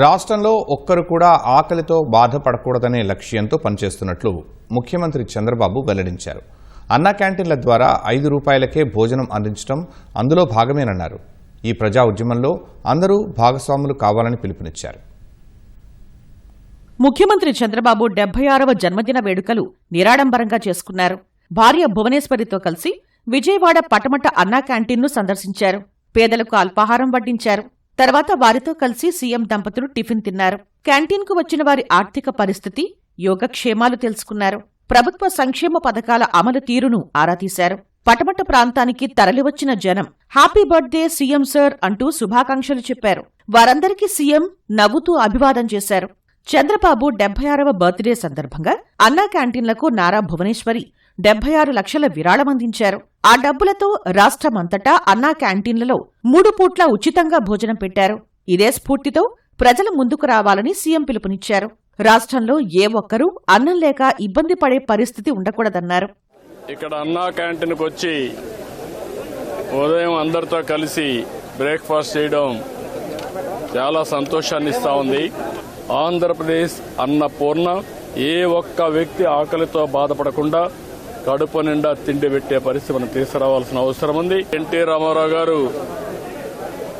రాష్ట్రంలో ఒక్కరు కూడా ఆకలితో బాధపడకూడదనే లక్ష్యంతో పనిచేస్తున్నట్లు ముఖ్యమంత్రి చంద్రబాబు వెల్లడించారు. అన్నా క్యాంటీన్ల ద్వారా 5 రూపాయలకే భోజనం అందించడం అందులో భాగమేనన్నారు. ఈ ప్రజా ఉద్యమంలో అందరూ భాగస్వాములు కావాలని పిలుపునిచ్చారు. ముఖ్యమంత్రి చంద్రబాబు 76వ జన్మదిన వేడుకలు నిరాడంబరంగా చేసుకున్నారు. భార్య భువనేశ్వరితో కలిసి విజయవాడ పటమట అన్నా క్యాంటీన్ను సందర్శించారు. పేదలకు అల్పాహారం వడ్డించారు. తర్వాత వారితో కలిసి సీఎం దంపతులు టిఫిన్ తిన్నారు. క్యాంటీన్కు వచ్చిన వారి ఆర్థిక పరిస్థితి, యోగక్షేమాలు తెలుసుకున్నారు. ప్రభుత్వ సంక్షేమ పథకాల అమలు తీరును ఆరా తీశారు. పటమట ప్రాంతానికి తరలివచ్చిన జనం హ్యాపీ బర్త్డే సీఎం సార్ అంటూ శుభాకాంక్షలు చెప్పారు. వారందరికీ సీఎం నవ్వుతూ అభివాదం చేశారు. చంద్రబాబు 76వ బర్త్డే సందర్భంగా అన్నా క్యాంటీన్లకు నారా భువనేశ్వరి 76 లక్షల విరాళమందించారు. ఆ డబ్బులతో రాష్ట్రమంతటా అన్నా క్యాంటీన్లలో 3 పూట్ల ఉచితంగా భోజనం పెట్టారు. ఇదే స్ఫూర్తితో ప్రజలు ముందుకు రావాలని సీఎం పిలుపునిచ్చారు. రాష్ట్రంలో ఏ ఒక్కరూ అన్నం లేక ఇబ్బంది పడే పరిస్థితి ఉండకూడదన్నారు. ఇక్కడ అన్నా క్యాంటీన్కి వచ్చి ఉదయం అందరితో కలిసి బ్రేక్ఫాస్ట్ చేయడం చాలా సంతోషాన్ని ఇస్తా ఉంది. ఆంధ్రప్రదేశ్ అన్నపూర్ణ ఏ ఒక్క వ్యక్తి ఆకలితో బాధపడకుండా కడుపు నిండా తిండి పెట్టే పరిస్థితి మనం తీసుకురావాల్సిన అవసరం ఉంది. ఎన్టీ రామారావు గారు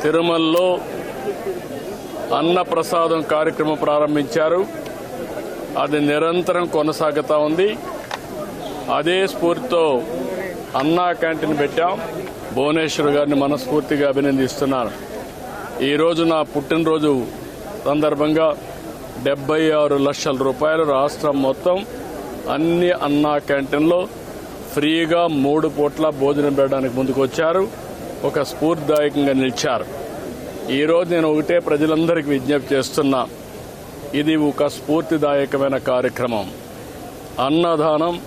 తిరుమలలో అన్నప్రసాదం కార్యక్రమం ప్రారంభించారు. అది నిరంతరం కొనసాగుతా ఉంది. అదే స్ఫూర్తితో అన్నా క్యాంటీన్ పెట్టాం. భువనేశ్వర్ గారిని మనస్ఫూర్తిగా అభినందిస్తున్నాను. ఈరోజు నా పుట్టినరోజు సందర్భంగా 76 లక్షల రూపాయలు రాష్ట్రం మొత్తం అన్ని అన్నా క్యాంటీన్లో ఫ్రీగా 3 పూట్ల భోజనం పెట్టడానికి ముందుకు వచ్చారు. ఒక స్ఫూర్తిదాయకంగా నిలిచారు. ఈరోజు నేను ఒకటే ప్రజలందరికీ విజ్ఞప్తి చేస్తున్నా, ఇది ఒక స్ఫూర్తిదాయకమైన కార్యక్రమం. అన్నదానం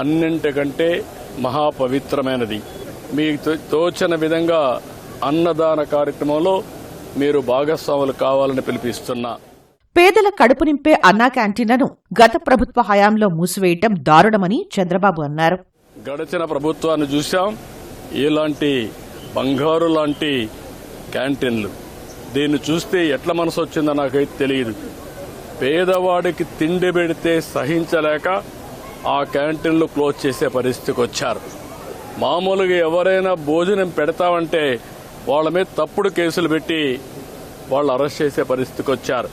అన్నింటికంటే మహాపవిత్రమైనది. మీకు తోచిన విధంగా అన్నదాన కార్యక్రమంలో మీరు భాగస్వాములు కావాలని పిలిపిస్తున్నా. పేదల కడుపు నింపే అన్నా క్యాంటీన్లను గత ప్రభుత్వ హయాంలో మూసివేయటం దారుణమని చంద్రబాబు అన్నారు. గడిచిన ప్రభుత్వాన్ని చూశాం. ఇలాంటి బంగారు లాంటి క్యాంటీన్లు, దీన్ని చూస్తే ఎట్లా మనసు వచ్చిందో నాకైతే తెలియదు. పేదవాడికి తిండి పెడితే సహించలేక ఆ క్యాంటీన్లు క్లోజ్ చేసే పరిస్థితికి వచ్చారు. మామూలుగా ఎవరైనా భోజనం పెడతామంటే వాళ్ళ మీద తప్పుడు కేసులు పెట్టి వాళ్ళు అరెస్ట్ చేసే పరిస్థితికి వచ్చారు.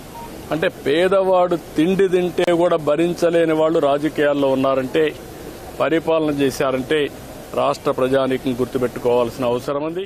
అంటే పేదవాడు తిండి తింటే కూడా భరించలేని వాళ్ళు రాజకీయాల్లో ఉన్నారంటే, పరిపాలన చేశారంటే రాష్ట్ర ప్రజానీకం గుర్తుపెట్టుకోవాల్సిన అవసరం ఉంది.